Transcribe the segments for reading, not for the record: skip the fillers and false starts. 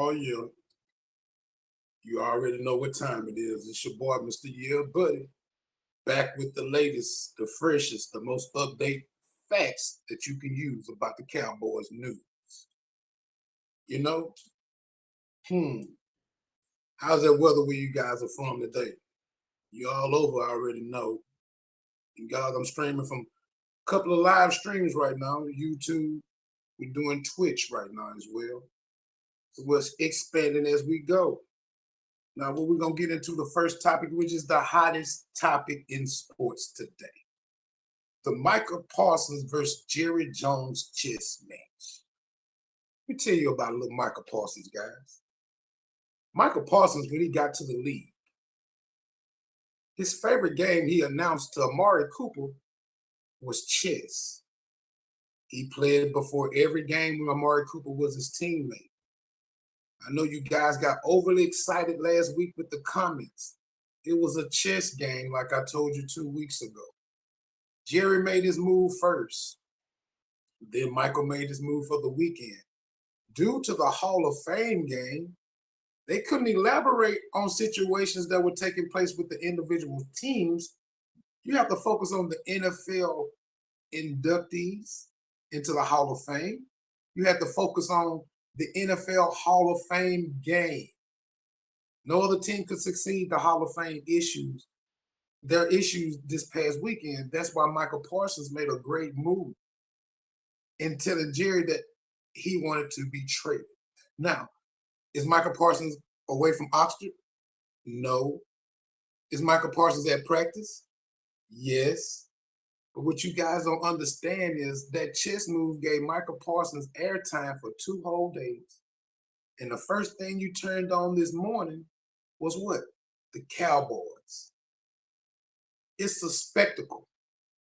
Oh, yeah. You already know what time it is. It's your boy, Mr. Yeah Buddy, back with the latest, the freshest, the most updated facts that you can use about the Cowboys news. You know, hmm, how's that weather where you guys are from today? You all over, I already know. And guys, I'm streaming from a couple of live streams right now. YouTube, we're doing Twitch right now as well. So we're expanding as we go. Now, what we're going to get into the first topic, which is the hottest topic in sports today. The Micah Parsons versus Jerry Jones chess match. Let me tell you about little Micah Parsons, guys. Micah Parsons, when he got to the league, his favorite game he announced to Amari Cooper was chess. He played before every game when Amari Cooper was his teammate. I know you guys got overly excited last week with the comments. It was a chess game, like I told you 2 weeks ago. Jerry made his move first. Then Michael made his move for the weekend. Due to the Hall of Fame game, they couldn't elaborate on situations that were taking place with the individual teams. You have to focus on the NFL inductees into the Hall of Fame. You have to focus on the NFL Hall of Fame game. No other team could succeed the Hall of Fame issues. Their issues this past weekend. That's why Michael Parsons made a great move in telling Jerry that he wanted to be traded. Now, is Michael Parsons away from Oxford? No. Is Michael Parsons at practice? Yes. But what you guys don't understand is that chess move gave Michael Parsons airtime for 2 whole days. And the first thing you turned on this morning was what? The Cowboys. It's a spectacle.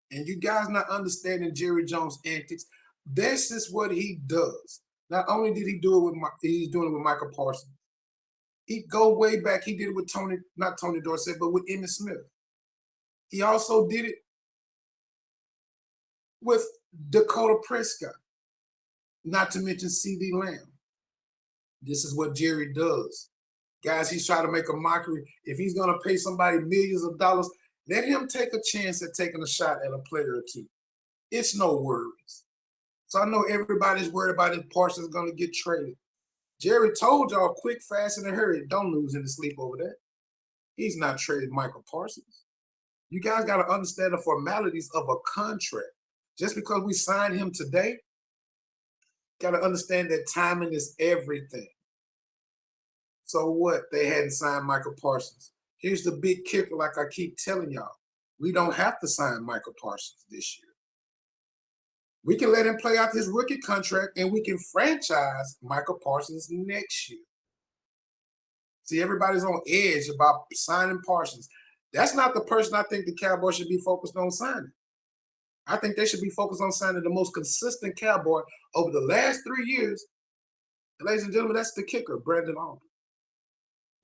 And you guys not understanding Jerry Jones' antics. This is what he does. Not only did he do it with he's doing it with Michael Parsons. He go way back. He did it with not Tony Dorsett, but with Emmitt Smith. He also did it with Dakota Prescott, not to mention C.D. Lamb. This is what Jerry does. Guys, he's trying to make a mockery. If he's going to pay somebody millions of dollars, let him take a chance at taking a shot at a player or two. It's no worries. So I know everybody's worried about if Parsons is going to get traded. Jerry told y'all quick, fast, and in a hurry. Don't lose any sleep over that. He's not traded Michael Parsons. You guys got to understand the formalities of a contract. Just because we signed him today, got to understand that timing is everything. So what? They hadn't signed Michael Parsons. Here's the big kicker, like I keep telling y'all. We don't have to sign Michael Parsons this year. We can let him play out his rookie contract, and we can franchise Michael Parsons next year. See, everybody's on edge about signing Parsons. That's not the person I think the Cowboys should be focused on signing. I think they should be focused on signing the most consistent Cowboy over the last 3 years. And ladies and gentlemen, that's the kicker, Brandon Aubrey.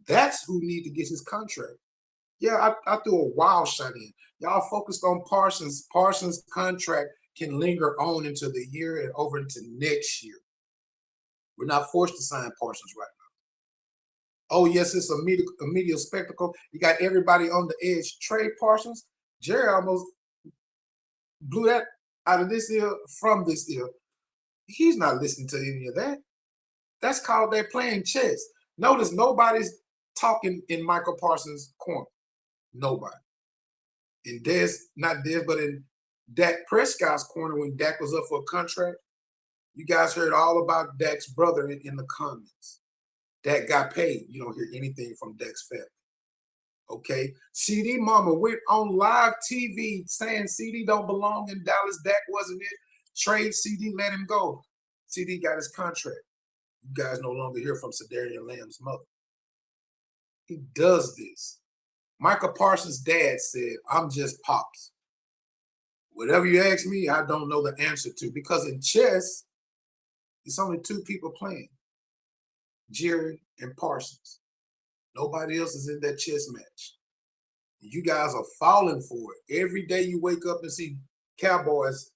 That's who need to get his contract. Yeah, I threw a wild shot in. Y'all focused on Parsons. Parsons' contract can linger on into the year and over into next year. We're not forced to sign Parsons right now. Oh, yes, it's a media spectacle. You got everybody on the edge. Trade Parsons. Jerry almost blew that out of this ear from this ear. He's not listening to any of that. That's called they're playing chess. Notice nobody's talking in Michael Parsons' corner. Nobody. In but in Dak Prescott's corner when Dak was up for a contract, you guys heard all about Dak's brother in the comments. Dak got paid. You don't hear anything from Dak's family. Okay? CD Mama went on live TV saying CD don't belong in Dallas. Dak wasn't it. Trade CD, let him go. CD got his contract. You guys no longer hear from Sedarian Lamb's mother. He does this. Michael Parsons' dad said, I'm just Pops. Whatever you ask me, I don't know the answer to. Because in chess, it's only 2 people playing. Jerry and Parsons. Nobody else is in that chess match. You guys are falling for it. Every day you wake up and see Cowboys,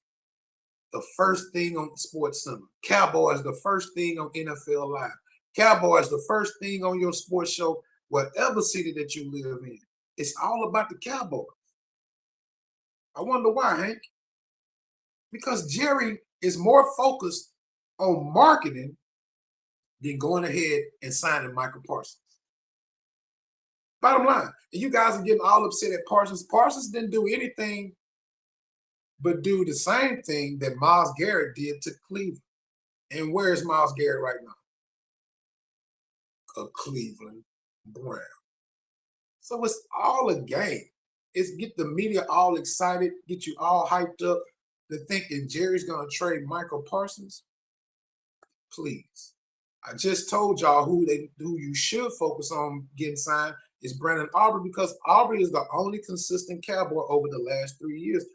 the first thing on SportsCenter. Cowboys, the first thing on NFL Live. Cowboys, the first thing on your sports show, whatever city that you live in, it's all about the Cowboys. I wonder why, Hank? Because Jerry is more focused on marketing than going ahead and signing Michael Parsons. Bottom line, and you guys are getting all upset at Parsons. Parsons didn't do anything but do the same thing that Myles Garrett did to Cleveland. And where is Myles Garrett right now? A Cleveland Brown. So it's all a game. It's get the media all excited, get you all hyped up to think that Jerry's going to trade Michael Parsons. Please. I just told y'all who you should focus on getting signed is Brandon Aubrey, because Aubrey is the only consistent Cowboy over the last 3 years.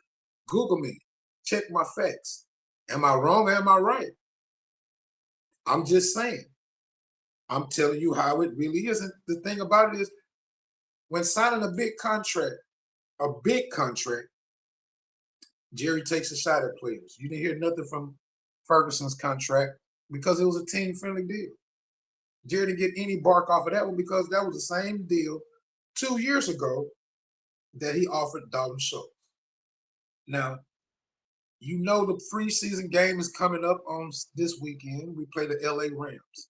Google me. Check my facts. Am I wrong or am I right? I'm just saying. I'm telling you how it really is. And the thing about it is, when signing a big contract, Jerry takes a shot at players. You didn't hear nothing from Ferguson's contract because it was a team-friendly deal. Jerry didn't get any bark off of that one because that was the same deal 2 years ago that he offered Dalton Schultz. Now, you know the preseason game is coming up on this weekend. We play the LA Rams.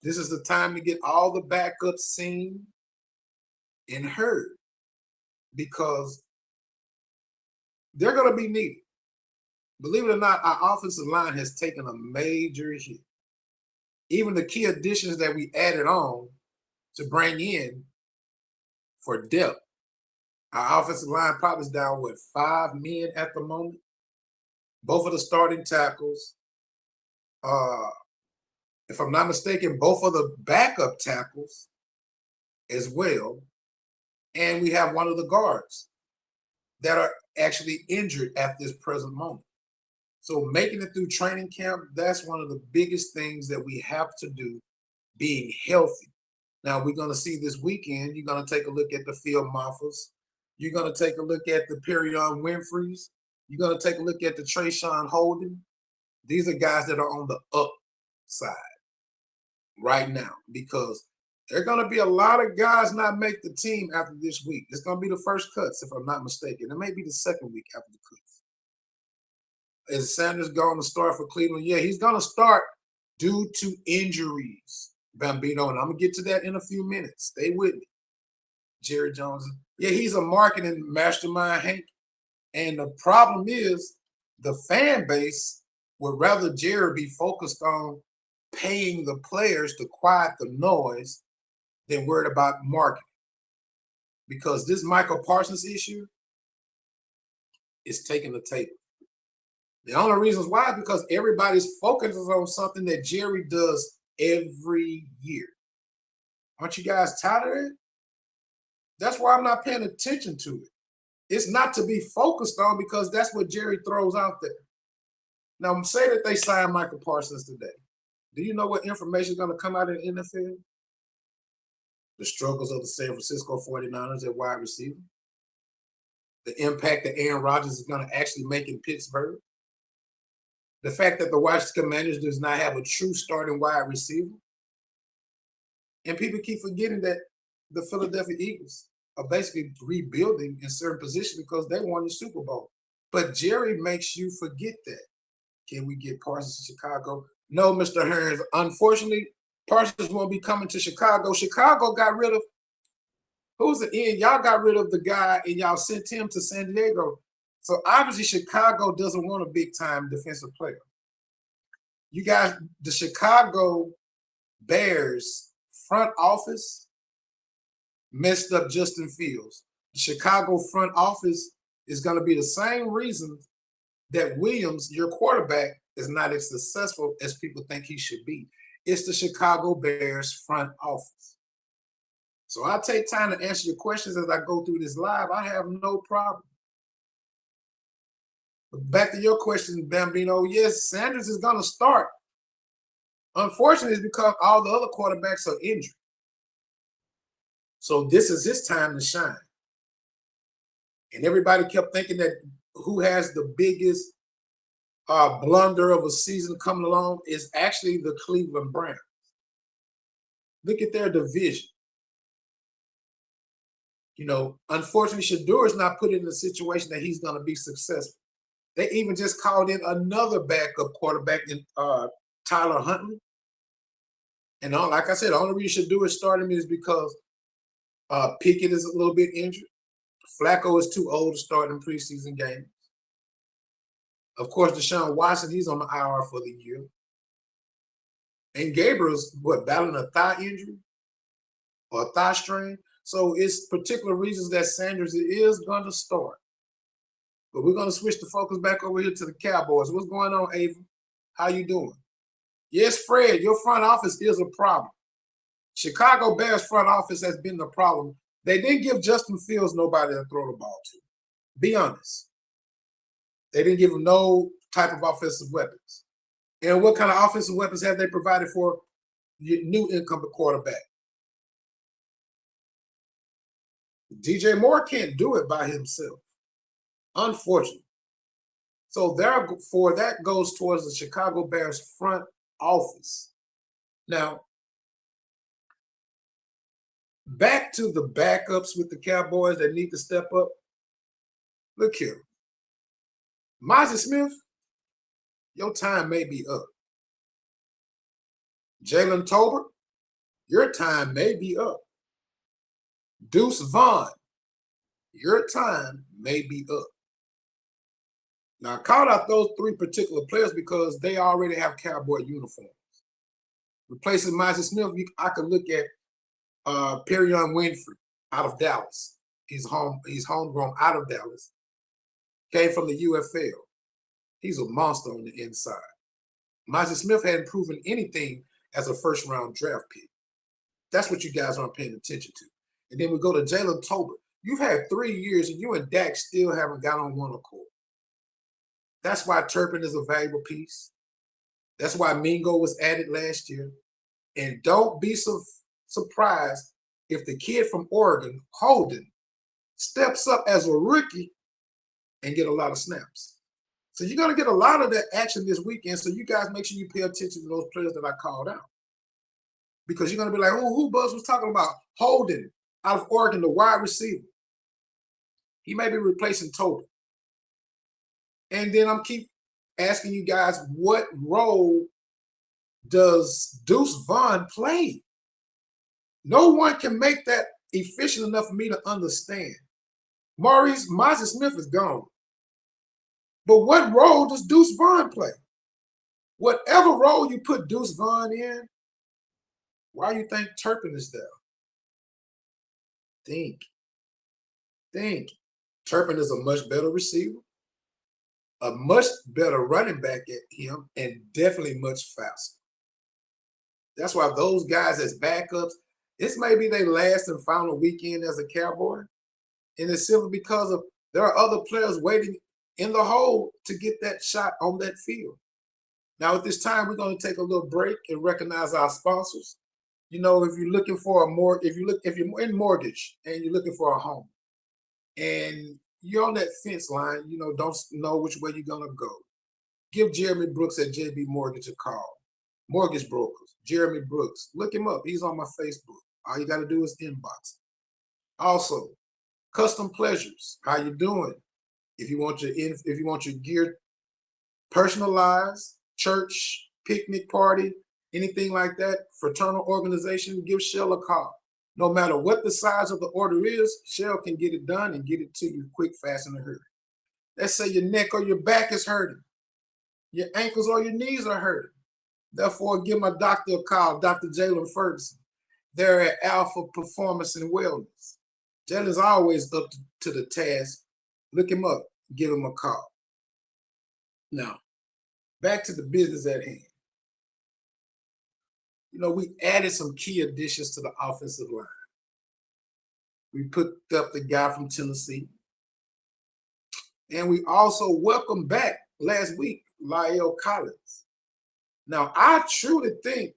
This is the time to get all the backups seen and heard because they're going to be needed. Believe it or not, our offensive line has taken a major hit. Even the key additions that we added on to bring in for depth, our offensive line probably is down, 5 men at the moment? Both of the starting tackles. If I'm not mistaken, both of the backup tackles as well. And we have one of the guards that are actually injured at this present moment. So making it through training camp, that's one of the biggest things that we have to do, being healthy. Now, we're going to see this weekend, you're going to take a look at the Phil Moffas. You're going to take a look at the Perion Winfreys. You're going to take a look at the Trayshawn Holden. These are guys that are on the upside right now because there are going to be a lot of guys not make the team after this week. It's going to be the first cuts, if I'm not mistaken. It may be the second week after the cuts. Is Sanders going to start for Cleveland? Yeah, he's going to start due to injuries, Bambino, and I'm going to get to that in a few minutes. Stay with me. Jerry Jones. Yeah, he's a marketing mastermind, Hank. And the problem is the fan base would rather Jerry be focused on paying the players to quiet the noise than worried about marketing. Because this Michael Parsons issue is taking the table. The only reasons why is because everybody's focused on something that Jerry does every year. Aren't you guys tired of it? That's why I'm not paying attention to it. It's not to be focused on because that's what Jerry throws out there. Now, say that they sign Michael Parsons today. Do you know what information is going to come out of the NFL? The struggles of the San Francisco 49ers at wide receiver. The impact that Aaron Rodgers is going to actually make in Pittsburgh. The fact that the Washington Commanders does not have a true starting wide receiver. And people keep forgetting that the Philadelphia Eagles are basically rebuilding in certain positions because they won the Super Bowl. But Jerry makes you forget that. Can we get Parsons to Chicago? No, Mr. Hearns. Unfortunately, Parsons won't be coming to Chicago. Chicago got rid of, who's the end? Y'all got rid of the guy and y'all sent him to San Diego. So obviously Chicago doesn't want a big-time defensive player. You guys, the Chicago Bears front office messed up Justin Fields. The Chicago front office is going to be the same reason that Williams, your quarterback, is not as successful as people think he should be. It's the Chicago Bears front office. So I'll take time to answer your questions as I go through this live. I have no problem. But back to your question, Bambino, yes, Sanders is going to start. Unfortunately, it's because all the other quarterbacks are injured. So this is his time to shine. And everybody kept thinking that who has the biggest blunder of a season coming along is actually the Cleveland Browns. Look at their division. You know, unfortunately, Shador is not put in a situation that he's going to be successful. They even just called in another backup quarterback in Tyler Huntley. And like I said, the only reason Shador is starting is because Pickett is a little bit injured. Flacco is too old to start in preseason games. Of course, Deshaun Watson, he's on the IR for the year. And Gabriel's, battling a thigh injury or a thigh strain. So it's particular reasons that Sanders is going to start. But we're going to switch the focus back over here to the Cowboys. What's going on, Ava? How you doing? Yes, Fred, your front office is a problem. Chicago Bears front office has been the problem. They didn't give Justin Fields nobody to throw the ball to. Be honest. They didn't give him no type of offensive weapons. And what kind of offensive weapons have they provided for your new incumbent quarterback? DJ Moore can't do it by himself, unfortunately. So therefore, that goes towards the Chicago Bears front office. Now, back to the backups with the Cowboys that need to step up. Look here. Mozzie Smith, your time may be up. Jalen Tolbert, your time may be up. Deuce Vaughn, your time may be up. Now, I called out those three particular players because they already have Cowboy uniforms. Replacing Mozzie Smith, I could look at Perion Winfrey out of Dallas. He's homegrown out of Dallas. Came from the UFL. He's a monster on the inside. Mozzie Smith hadn't proven anything as a first-round draft pick. That's what you guys aren't paying attention to. And then we go to Jalen Tolbert. You've had 3 years, and you and Dak still haven't got on one accord. That's why Turpin is a valuable piece. That's why Mingo was added last year. And don't be so surprised if the kid from Oregon, Holden, steps up as a rookie and get a lot of snaps. So you're going to get a lot of that action this weekend. So you guys make sure you pay attention to those players that I called out. Because you're going to be like, who Buzz was talking about? Holden out of Oregon, the wide receiver. He may be replacing Tolbert. And then I'm keep asking you guys, what role does Deuce Vaughn play? No one can make that efficient enough for me to understand. Mozzie Smith is gone. But what role does Deuce Vaughn play? Whatever role you put Deuce Vaughn in, why you think Turpin is there? Think. Turpin is a much better receiver, a much better running back at him, and definitely much faster. That's why those guys as backups, this may be their last and final weekend as a Cowboy. And it's simply because of there are other players waiting in the hole to get that shot on that field. Now, at this time, we're going to take a little break and recognize our sponsors. You know, if you're looking for if you're in mortgage and you're looking for a home, and you're on that fence line, you know, don't know which way you're gonna go, give Jeremy Brooks at JB Mortgage a call. Mortgage Brokers, Jeremy Brooks. Look him up. He's on my Facebook. All you got to do is inbox. Also, Custom Pleasures. How you doing? If you want your gear personalized, church, picnic party, anything like that, fraternal organization, give Shell a call. No matter what the size of the order is, Shell can get it done and get it to you quick, fast, and in a hurry. Let's say your neck or your back is hurting. Your ankles or your knees are hurting. Therefore, give my doctor a call, Dr. Jalen Ferguson. They're at Alpha Performance and Wellness. Jalen's always up to the task. Look him up. Give him a call. Now, back to the business at hand. You know, we added some key additions to the offensive line. We picked up the guy from Tennessee. And we also welcomed back last week, La'el Collins. Now, I truly think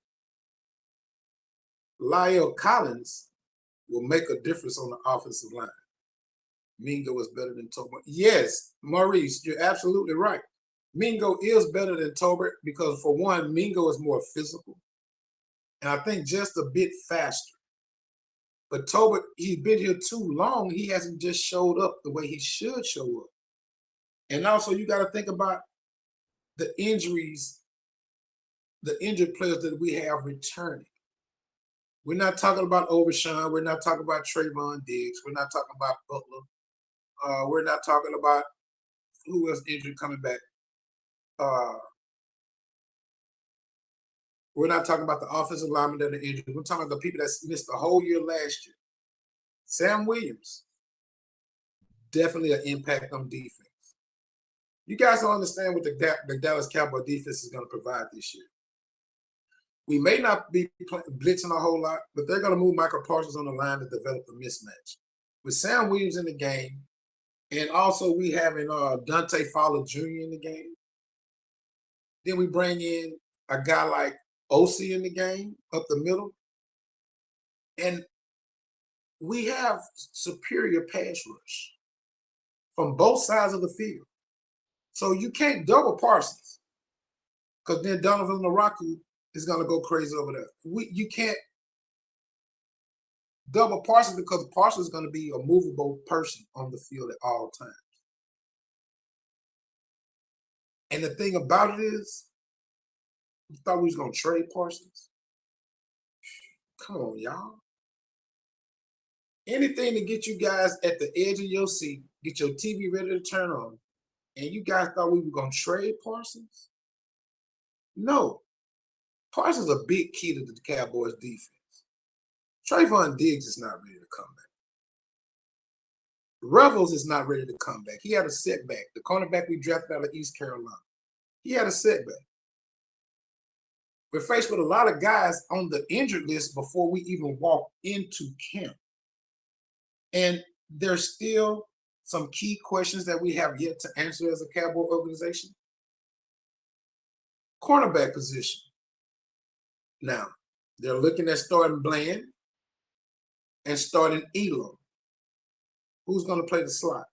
La'el Collins will make a difference on the offensive line. Mingo is better than Tolbert. Yes, Maurice, you're absolutely right. Mingo is better than Tolbert because, for one, Mingo is more physical. and I think just a bit faster. But Tolbert, he's been here too long. He hasn't just showed up the way he should show up. And also, you got to think about the injuries, the injured players that we have returning. We're not talking about Overshawn. We're not talking about Trayvon Diggs. We're not talking about Butler. We're not talking about who else injured coming back. We're not talking about the offensive linemen that are injured. We're talking about the people that missed the whole year last year. Sam Williams, definitely an impact on defense. You guys don't understand what the Dallas Cowboy defense is going to provide this year. We may not be blitzing a whole lot, but they're going to move Michael Parsons on the line to develop a mismatch. With Sam Williams in the game, and also we having Dante Fowler Jr. in the game. Then we bring in a guy like OC in the game, up the middle. And we have superior pass rush from both sides of the field. So you can't double Parsons, because then Donovan Naraku is going to go crazy over there. You can't double Parsons, because Parsons is going to be a movable person on the field at all times. And the thing about it is, you thought we was going to trade Parsons? Come on, y'all. Anything to get you guys at the edge of your seat, get your TV ready to turn on, and you guys thought we were going to trade Parsons? No. Parsons is a big key to the Cowboys defense. Trayvon Diggs is not ready to come back. Revels is not ready to come back. He had a setback. The cornerback we drafted out of East Carolina, he had a setback. We're faced with a lot of guys on the injured list before we even walk into camp. And there's still some key questions that we have yet to answer as a Cowboy organization. Cornerback position. Now, they're looking at starting Bland and starting Elam. Who's going to play the slot?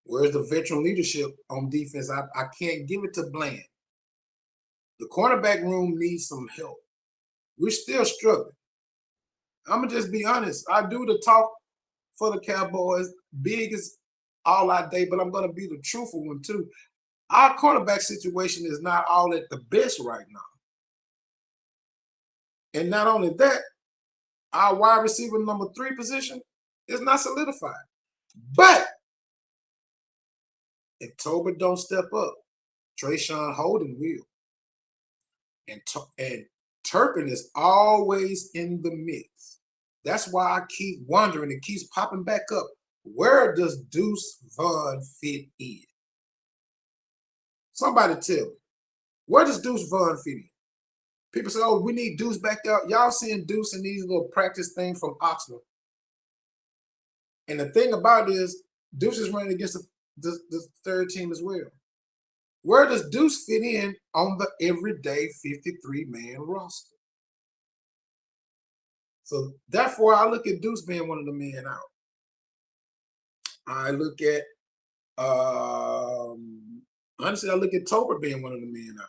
Where's the veteran leadership on defense? I can't give it to Bland. The cornerback room needs some help. We're still struggling. I'm going to just be honest. I do the talk for the Cowboys. Big is all I day, but I'm going to be the truthful one too. Our cornerback situation is not all at the best right now. And not only that, our wide receiver number 3 position is not solidified. But if Tolbert don't step up, Trayshawn Holden will. And Turpin is always in the mix. That's why I keep wondering, it keeps popping back up. Where does Deuce Vaughn fit in? Somebody tell me. Where does Deuce Vaughn fit in? People say, oh, we need Deuce back there. Y'all seeing Deuce in these little practice things from Oxford. And the thing about it is, Deuce is running against the third team as well. Where does Deuce fit in on the everyday 53-man roster? So therefore, I look at Deuce being one of the men out. I look at, honestly, I look at Tolbert being one of the men out.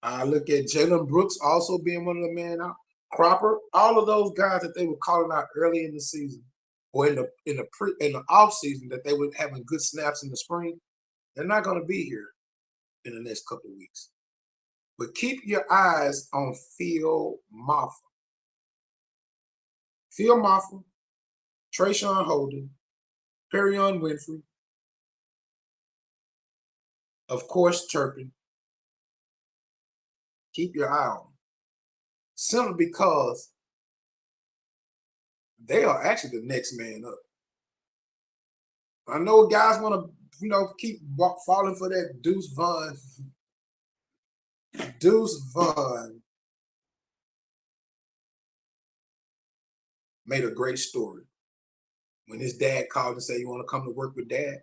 I look at Jalen Brooks also being one of the men out. Cropper, all of those guys that they were calling out early in the season or in the off season that they were having good snaps in the spring, they're not going to be here in the next couple of weeks. But keep your eyes on Phil Maffa. Phil Maffa, Trayshawn Holden, Perion Winfrey, of course, Turpin. Keep your eye on them. Simply because they are actually the next man up. I know guys want to, keep falling for that Deuce Vaughn. Deuce Vaughn made a great story. When his dad called and said, you want to come to work with dad?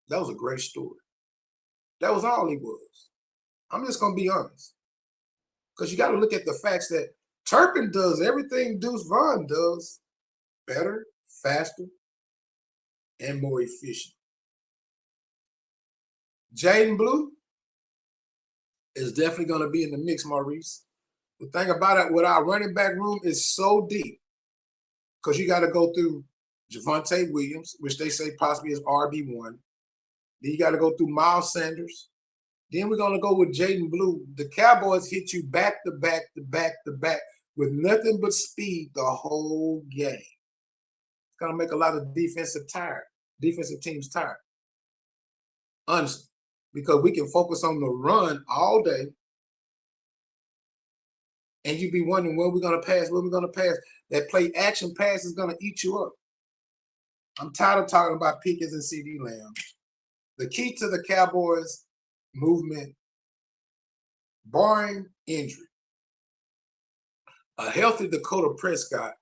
That was a great story. That was all he was. I'm just going to be honest. Because you got to look at the facts that Turpin does everything Deuce Vaughn does better, faster, and more efficient. Jaden Blue is definitely going to be in the mix, Maurice. The thing about it, with our running back room is so deep because you got to go through Javonte Williams, which they say possibly is RB1. Then you got to go through Miles Sanders. Then we're going to go with Jaden Blue. The Cowboys hit you back to back to back to back with nothing but speed the whole game. It's going to make a lot of defensive teams tired. Honestly, because we can focus on the run all day, and you be wondering where we're going to pass, where we're going to pass. That play action pass is going to eat you up. I'm tired of talking about Pickens and CD Lamb. The key to the Cowboys movement, barring injury, a healthy Dakota Prescott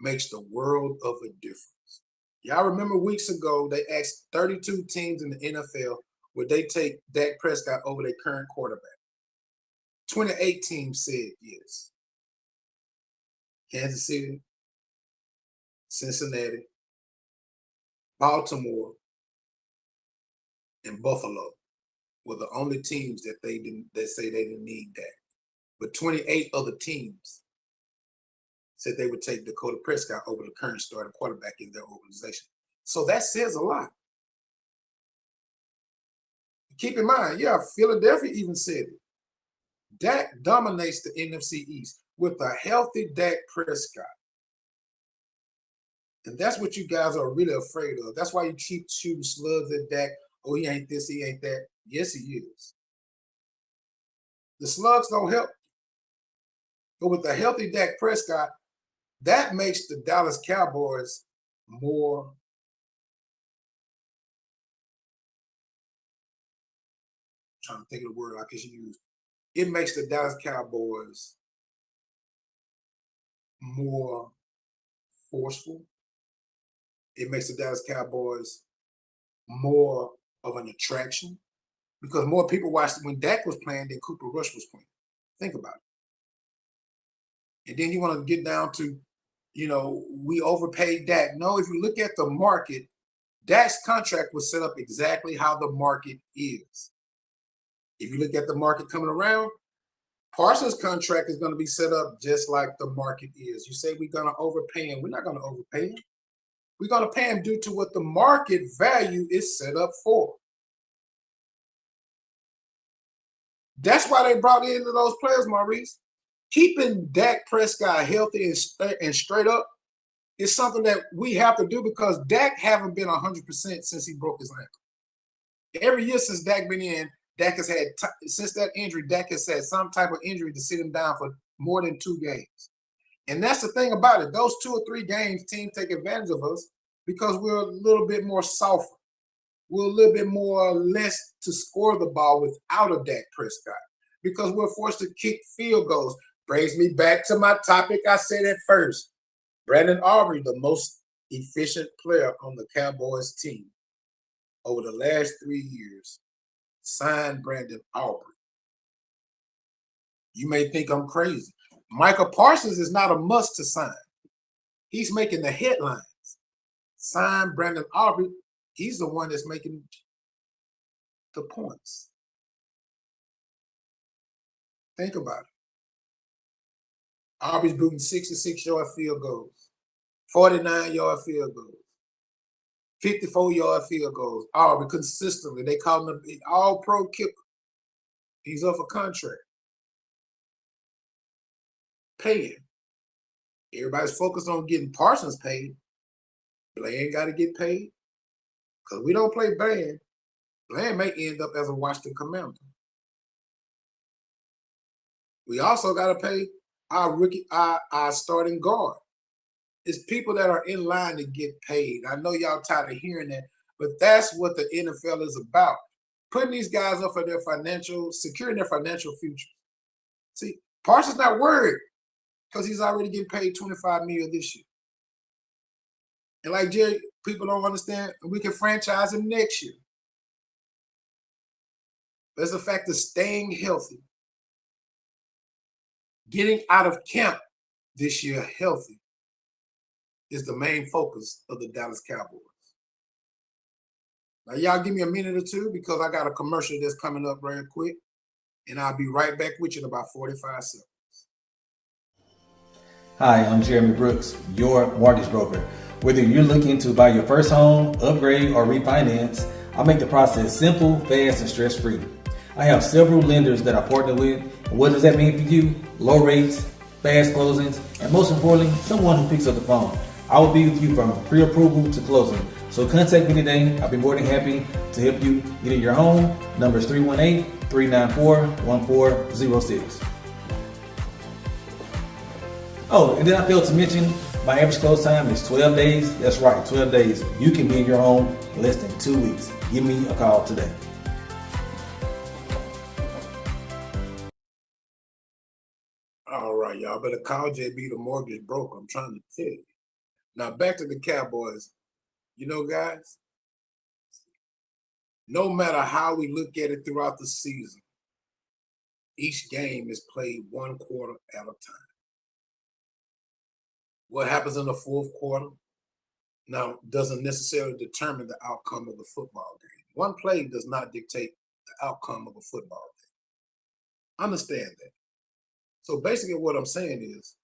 makes the world of a difference. Y'all remember weeks ago, they asked 32 teams in the NFL, would they take Dak Prescott over their current quarterback? 28 teams said yes. Kansas City, Cincinnati, Baltimore, and Buffalo were the only teams that say they didn't need Dak. But 28 other teams said they would take Dakota Prescott over the current starting quarterback in their organization. So that says a lot. Keep in mind, yeah, Philadelphia even said it. Dak dominates the NFC East with a healthy Dak Prescott. And that's what you guys are really afraid of. That's why you keep shooting slugs at Dak. Oh, he ain't this, he ain't that. Yes, he is. The slugs don't help. But with a healthy Dak Prescott, that makes the Dallas Cowboys more trying to think of the word I could use. It makes the Dallas Cowboys more forceful. It makes the Dallas Cowboys more of an attraction because more people watched when Dak was playing than Cooper Rush was playing. Think about it. And then you want to get down to, we overpaid Dak. No, if you look at the market, Dak's contract was set up exactly how the market is. If you look at the market coming around, Parsons' contract is going to be set up just like the market is. You say we're going to overpay him. We're not going to overpay him. We're going to pay him due to what the market value is set up for. That's why they brought in those players, Maurice. Keeping Dak Prescott healthy and straight up is something that we have to do because Dak haven't been 100% since he broke his ankle. Every year since Dak been in, Dak has had, since that injury, Dak has had some type of injury to sit him down for more than 2 games. And that's the thing about it. Those 2 or 3 games, teams take advantage of us because we're a little bit more softer. We're a little bit more less to score the ball without a Dak Prescott because we're forced to kick field goals. Brings me back to my topic I said at first. Brandon Aubrey, the most efficient player on the Cowboys team over the last 3 years, signed Brandon Aubrey. You may think I'm crazy. Michael Parsons is not a must to sign. He's making the headlines. Sign Brandon Aubrey. He's the one that's making the points. Think about it. Aubrey's booting 66-yard field goals, 49-yard field goals, 54-yard field goals. Aubrey consistently. They call him an all-pro kicker. He's off a contract. Paying. Everybody's focused on getting Parsons paid. Bland got to get paid. Because we don't play Bland. Bland may end up as a Washington Commander. We also got to pay our starting guard. It's people that are in line to get paid. I know y'all tired of hearing that, but that's what the NFL is about. Putting these guys up for securing their financial future. See, Parsons not worried because he's already getting paid $25 million this year. And like Jerry, people don't understand, we can franchise him next year. There's the fact of staying healthy. Getting out of camp this year healthy is the main focus of the Dallas Cowboys. Now, y'all give me a minute or two because I got a commercial that's coming up real quick. and I'll be right back with you in about 45 seconds. Hi, I'm Jeremy Brooks, your mortgage broker. Whether you're looking to buy your first home, upgrade, or refinance, I make the process simple, fast, and stress-free. I have several lenders that I partner with. And what does that mean for you? Low rates, fast closings, and most importantly, someone who picks up the phone. I will be with you from pre-approval to closing. So contact me today. I'll be more than happy to help you get in your home. Number is 318-394-1406. Oh, and then I failed to mention, my average close time is 12 days. That's right, 12 days. You can be in your home in less than 2 weeks. Give me a call today. All right, y'all better call JB the mortgage broker. I'm trying to tell you. Now back to the Cowboys. You know, guys, no matter how we look at it throughout the season, each game is played one quarter at a time. What happens in the fourth quarter now doesn't necessarily determine the outcome of the football game. One play does not dictate the outcome of a football game. Understand that. So basically what I'm saying is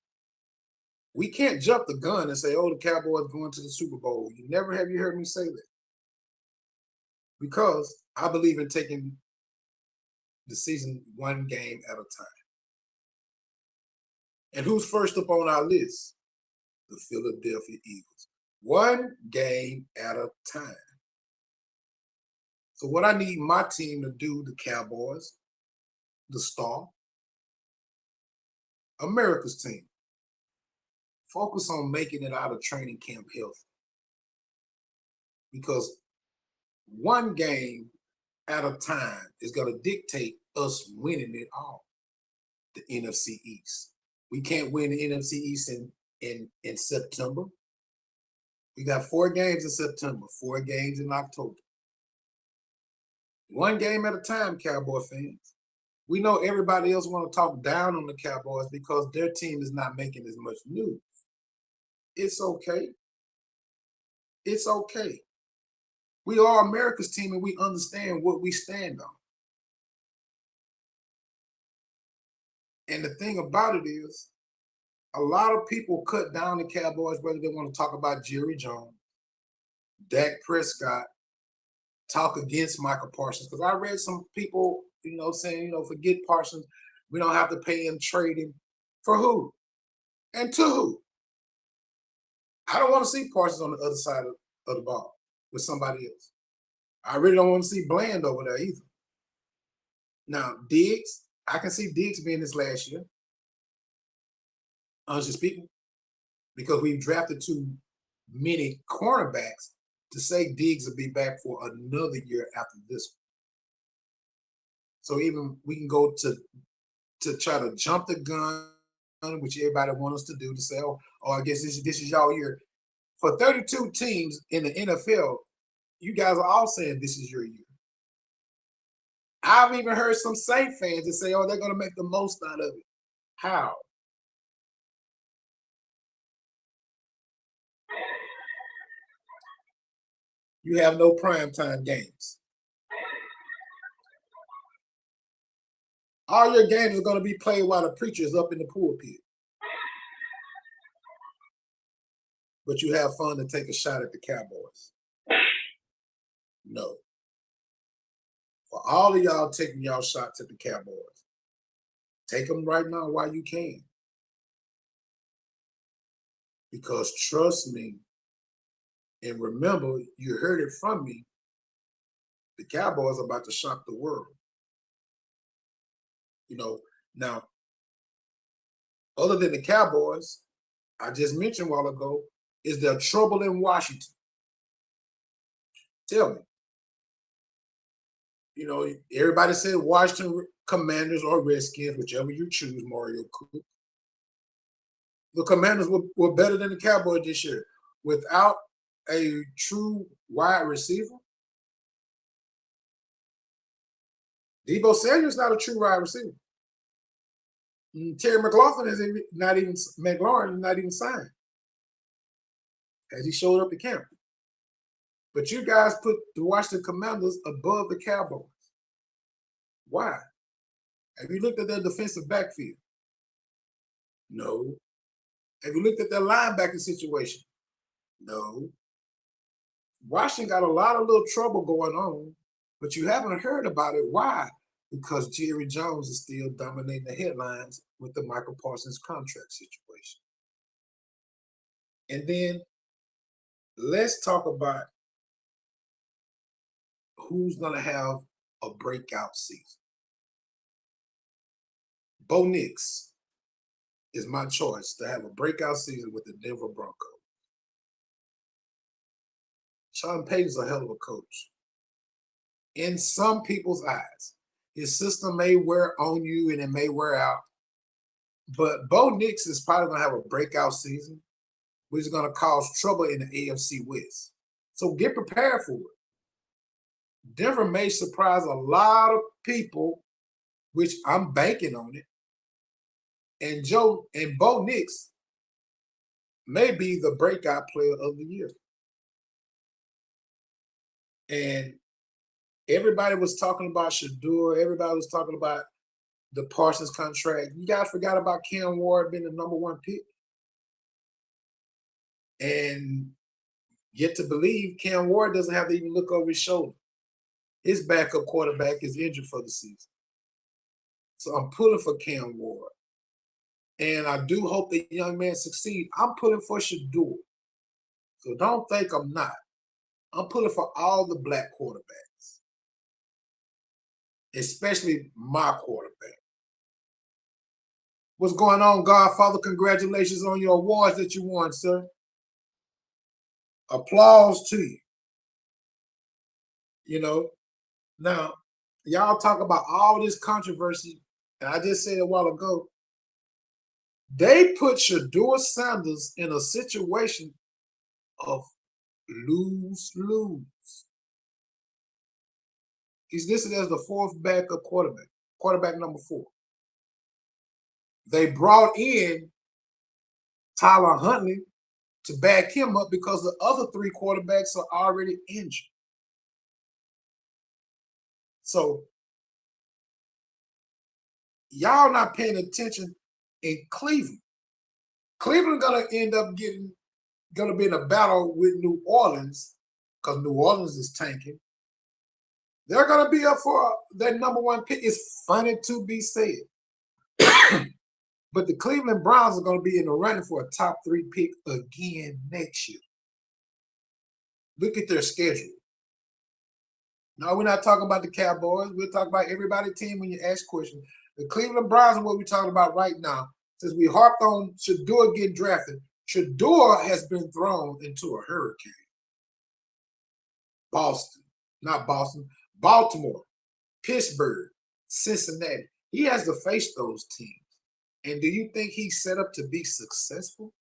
we can't jump the gun and say, oh, the Cowboys going to the Super Bowl. Never have you heard me say that. Because I believe in taking the season one game at a time. And who's first up on our list? The Philadelphia Eagles. One game at a time. So what I need my team to do, the Cowboys, the Star, America's team, focus on making it out of training camp healthy. Because one game at a time is going to dictate us winning it all. The NFC East. We can't win the NFC East in September. We got 4 games in September, 4 games in October. One game at a time, Cowboy fans. We know everybody else want to talk down on the Cowboys because their team is not making as much news. It's okay. It's okay. We are America's team and we understand what we stand on. And the thing about it is, a lot of people cut down the Cowboys, whether they want to talk about Jerry Jones, Dak Prescott, talk against Michael Parsons. Because I read some people, saying, forget Parsons. We don't have to pay him, trade him. For who? And to who? I don't want to see Parsons on the other side of the ball with somebody else. I really don't want to see Bland over there either. Now, Diggs, I can see Diggs being this last year. Honestly speaking, because we've drafted too many cornerbacks to say Diggs will be back for another year after this one. So even we can go to try to jump the gun, which everybody wants us to do, to say, oh, I guess this is y'all year. For 32 teams in the NFL, you guys are all saying this is your year. I've even heard some Saint fans that say, oh, they're going to make the most out of it. How? You have no primetime games. All your games are going to be played while the preacher is up in the pulpit. But you have fun to take a shot at the Cowboys. No. For all of y'all taking y'all shots at the Cowboys, take them right now while you can. Because trust me, and remember, you heard it from me, the Cowboys are about to shock the world. Now, other than the Cowboys, I just mentioned a while ago, is there trouble in Washington? Tell me. Everybody said Washington Commanders or Redskins, whichever you choose, Mario Cook. The Commanders were better than the Cowboys this year. Without a true wide receiver, Deebo Samuel's not a true wide receiver. Terry McLaurin is not even signed, as he showed up at camp. But you guys put the Washington Commanders above the Cowboys. Why? Have you looked at their defensive backfield? No. Have you looked at their linebacker situation? No. Washington got a lot of little trouble going on, but you haven't heard about it. Why? Because Jerry Jones is still dominating the headlines with the Michael Parsons contract situation. And then let's talk about who's going to have a breakout season. Bo Nix is my choice to have a breakout season with the Denver Broncos. Sean Payton's a hell of a coach. In some people's eyes, his system may wear on you and it may wear out, but Bo Nix is probably going to have a breakout season, which is going to cause trouble in the AFC West. So get prepared for it. Denver may surprise a lot of people, which I'm banking on it. And Bo Nix may be the breakout player of the year. And everybody was talking about Shador. Everybody was talking about the Parsons contract. You guys forgot about Cam Ward being the #1 pick. And yet to believe Cam Ward doesn't have to even look over his shoulder. His backup quarterback is injured for the season. So I'm pulling for Cam Ward. And I do hope the young man succeed. I'm pulling for Shador. So don't think I'm not. I'm pulling for all the black quarterbacks, especially my quarterback. What's going on, Godfather? Congratulations on your awards that you won, sir. Applause to you. You know, now, y'all talk about all this controversy, and I just said a while ago, they put Shador Sanders in a situation of lose-lose. He's listed as the 4th backup quarterback #4. They brought in Tyler Huntley to back him up because the other 3 quarterbacks are already injured. So y'all not paying attention in Cleveland. Cleveland gonna end up gonna be in a battle with New Orleans because New Orleans is tanking. They're gonna be up for their #1 pick. It's funny to be said. But the Cleveland Browns are going to be in the running for a top 3 pick again next year. Look at their schedule. No, we're not talking about the Cowboys. We're talking about everybody's team when you ask questions. The Cleveland Browns are what we're talking about right now. Since we harped on Shador getting drafted, Shador has been thrown into a hurricane. Baltimore, Pittsburgh, Cincinnati. He has to face those teams. And do you think he's set up to be successful?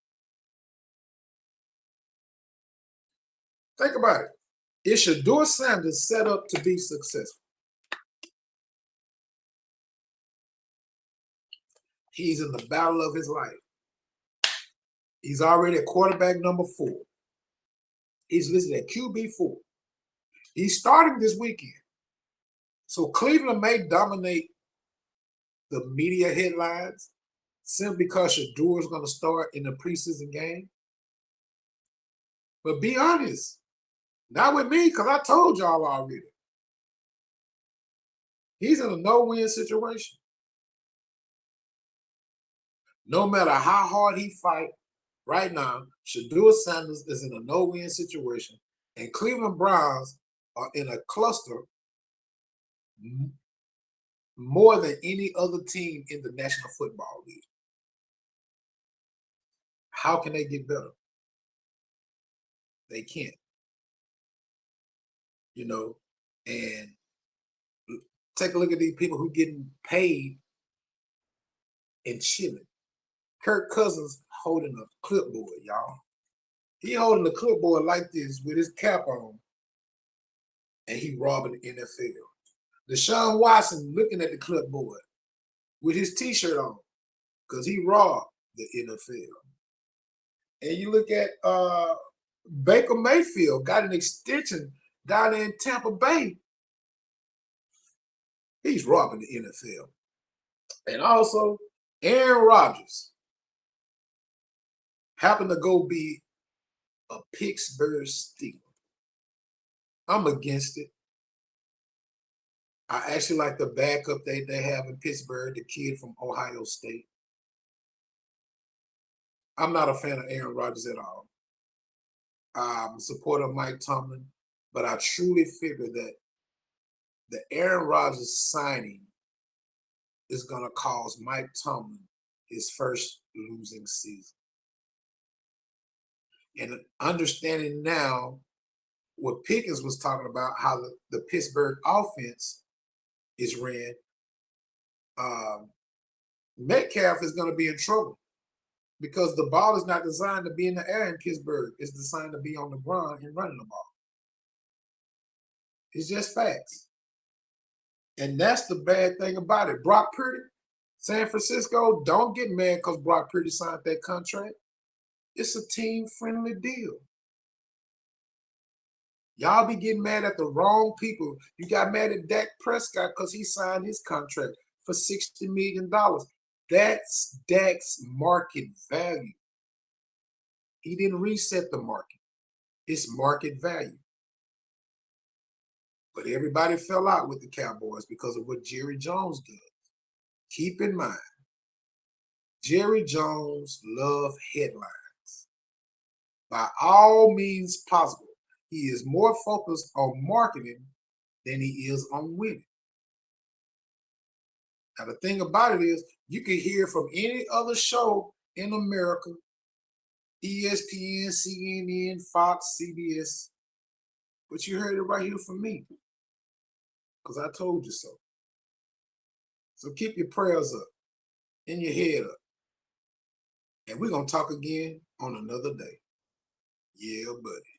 Think about it. Is Shador Sanders set up to be successful? He's in the battle of his life. He's already a quarterback #4. He's listed at QB4. He's starting this weekend. So Cleveland may dominate the media headlines simply because Shador is going to start in the preseason game. But be honest, not with me, because I told y'all already. He's in a no-win situation. No matter how hard he fight right now, Shador Sanders is in a no-win situation, and Cleveland Browns are in a cluster more than any other team in the National Football League. How can they get better? They can't. You know, and take a look at these people who are getting paid and chilling. Kirk Cousins holding a clipboard, y'all. He holding the clipboard like this with his cap on, and he robbing the NFL. Deshaun Watson looking at the clipboard with his T-shirt on because he robbed the NFL. And you look at Baker Mayfield, got an extension down there in Tampa Bay. He's robbing the NFL. And also, Aaron Rodgers happened to go be a Pittsburgh Steeler. I'm against it. I actually like the backup they have in Pittsburgh, the kid from Ohio State. I'm not a fan of Aaron Rodgers at all. I'm a supporter of Mike Tomlin, but I truly figure that the Aaron Rodgers signing is going to cause Mike Tomlin his first losing season. And understanding now what Pickens was talking about, how the Pittsburgh offense is ran, Metcalf is going to be in trouble because the ball is not designed to be in the air in Pittsburgh. It's designed to be on the ground and running the ball. It's just facts. And that's the bad thing about it. Brock Purdy, San Francisco, don't get mad because Brock Purdy signed that contract. It's a team-friendly deal. Y'all be getting mad at the wrong people. You got mad at Dak Prescott because he signed his contract for $60 million. That's Dak's market value. He didn't reset the market. It's market value. But everybody fell out with the Cowboys because of what Jerry Jones does. Keep in mind, Jerry Jones loves headlines. By all means possible, he is more focused on marketing than he is on winning. Now, the thing about it is, you can hear from any other show in America, ESPN, CNN, Fox, CBS, but you heard it right here from me because I told you so. So keep your prayers up and your head up. And we're going to talk again on another day. Yeah, buddy.